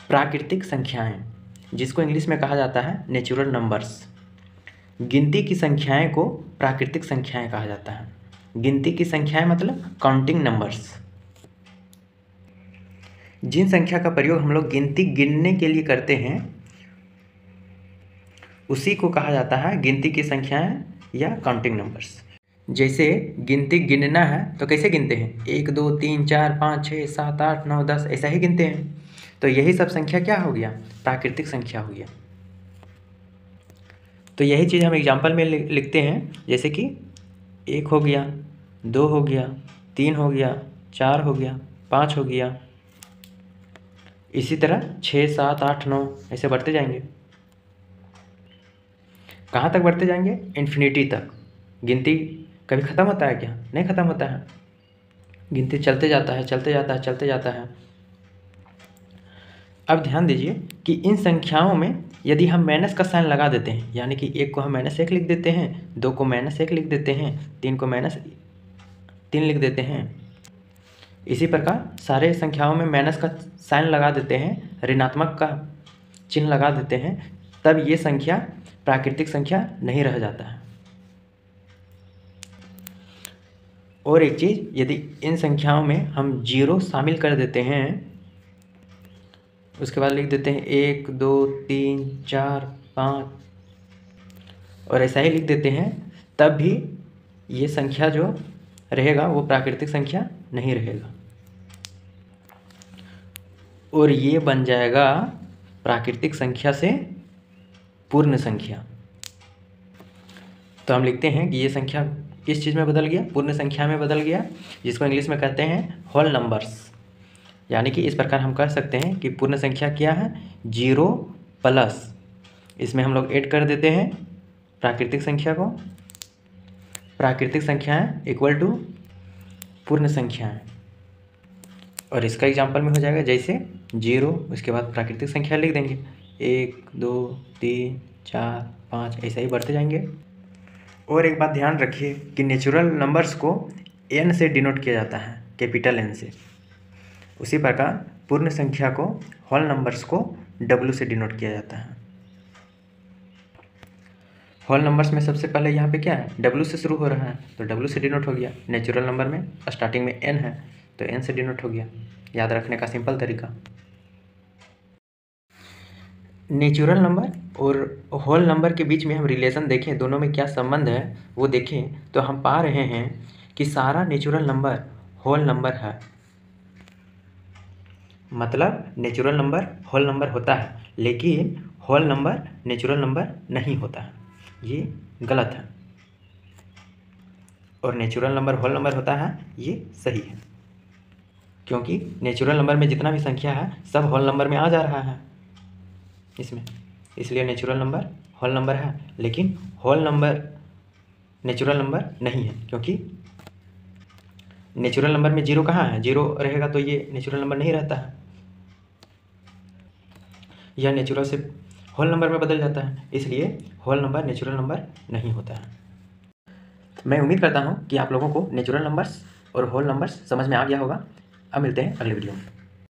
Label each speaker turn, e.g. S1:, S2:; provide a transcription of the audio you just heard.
S1: प्राकृतिक संख्याएं, जिसको इंग्लिश में कहा जाता है नेचुरल नंबर्स। गिनती की संख्याएं को प्राकृतिक संख्याएं कहा जाता है। गिनती की संख्याएं मतलब काउंटिंग नंबर्स। जिन संख्या का प्रयोग हम लोग गिनती गिनने के लिए करते हैं उसी को कहा जाता है गिनती की संख्याएं या काउंटिंग नंबर्स। जैसे गिनती गिनना है तो कैसे गिनते हैं, 1 2 3 4 5 6 7 8 9 10 ऐसा ही गिनते हैं। तो यही सब संख्या क्या हो गया, प्राकृतिक संख्या हो गया। तो यही चीज़ हम एग्जाम्पल में लिखते हैं, जैसे कि 1 हो गया, 2 हो गया, 3 हो गया, 4 हो गया, 5 हो गया, इसी तरह 6 7 8 9 ऐसे बढ़ते जाएंगे। कहाँ तक बढ़ते जाएंगे, इन्फिनिटी तक। गिनती कभी ख़त्म होता है क्या, नहीं ख़त्म होता है। गिनती चलते जाता है, चलते जाता है, चलते जाता है। अब ध्यान दीजिए कि इन संख्याओं में यदि हम माइनस का साइन लगा देते हैं, यानी कि 1 को हम -1 लिख देते हैं, 2 को -1 लिख देते हैं, 3 को -3 लिख देते हैं, इसी प्रकार सारे संख्याओं में माइनस का साइन लगा देते हैं, ऋणात्मक का चिन्ह लगा देते हैं, तब ये संख्या प्राकृतिक संख्या नहीं रह जाता है। और एक चीज़, यदि इन संख्याओं में हम 0 शामिल कर देते हैं, उसके बाद लिख देते हैं 1 2 3 4 5 और ऐसा ही लिख देते हैं, तब भी ये संख्या जो रहेगा वो प्राकृतिक संख्या नहीं रहेगा और ये बन जाएगा प्राकृतिक संख्या से पूर्ण संख्या। तो हम लिखते हैं कि ये संख्या किस चीज़ में बदल गया, पूर्ण संख्या में बदल गया, जिसको इंग्लिश में कहते हैं होल नंबर्स। यानी कि इस प्रकार हम कह सकते हैं कि पूर्ण संख्या क्या है, 0 प्लस इसमें हम लोग ऐड कर देते हैं प्राकृतिक संख्या को, प्राकृतिक संख्याएं इक्वल टू पूर्ण संख्याएं। और इसका एग्जाम्पल में हो जाएगा जैसे 0 उसके बाद प्राकृतिक संख्या लिख देंगे, 1 2 3 4 5 ऐसा ही बढ़ते जाएंगे। और एक बात ध्यान रखिए कि नेचुरल नंबर्स को n से डिनोट किया जाता है, कैपिटल N से। उसी प्रकार पूर्ण संख्या को, होल नंबर्स को W से डिनोट किया जाता है। होल नंबर्स में सबसे पहले यहाँ पे क्या है, W से शुरू हो रहा है तो W से डिनोट हो गया। नेचुरल नंबर में स्टार्टिंग में n है तो n से डिनोट हो गया। याद रखने का सिंपल तरीका। नेचुरल नंबर और होल नंबर के बीच में हम रिलेशन देखें, दोनों में क्या संबंध है वो देखें, तो हम पा रहे हैं कि सारा नेचुरल नंबर होल नंबर है। मतलब नेचुरल नंबर होल नंबर होता है, लेकिन होल नंबर नेचुरल नंबर नहीं होता है, ये गलत है। और नेचुरल नंबर होल नंबर होता है, ये सही है, क्योंकि नेचुरल नंबर में जितना भी संख्या है सब होल नंबर में आ जा रहा है इसमें, इसलिए नेचुरल नंबर होल नंबर है। लेकिन होल नंबर नेचुरल नंबर नहीं है, क्योंकि नेचुरल नंबर में 0 कहाँ है, 0 रहेगा तो ये नेचुरल नंबर नहीं रहता है, यह नेचुरल से होल नंबर में बदल जाता है, इसलिए होल नंबर नेचुरल नंबर नहीं होता है। मैं उम्मीद करता हूँ कि आप लोगों को नेचुरल नंबर्स और होल नंबर्स समझ में आ गया होगा। अब मिलते हैं अगले वीडियो में।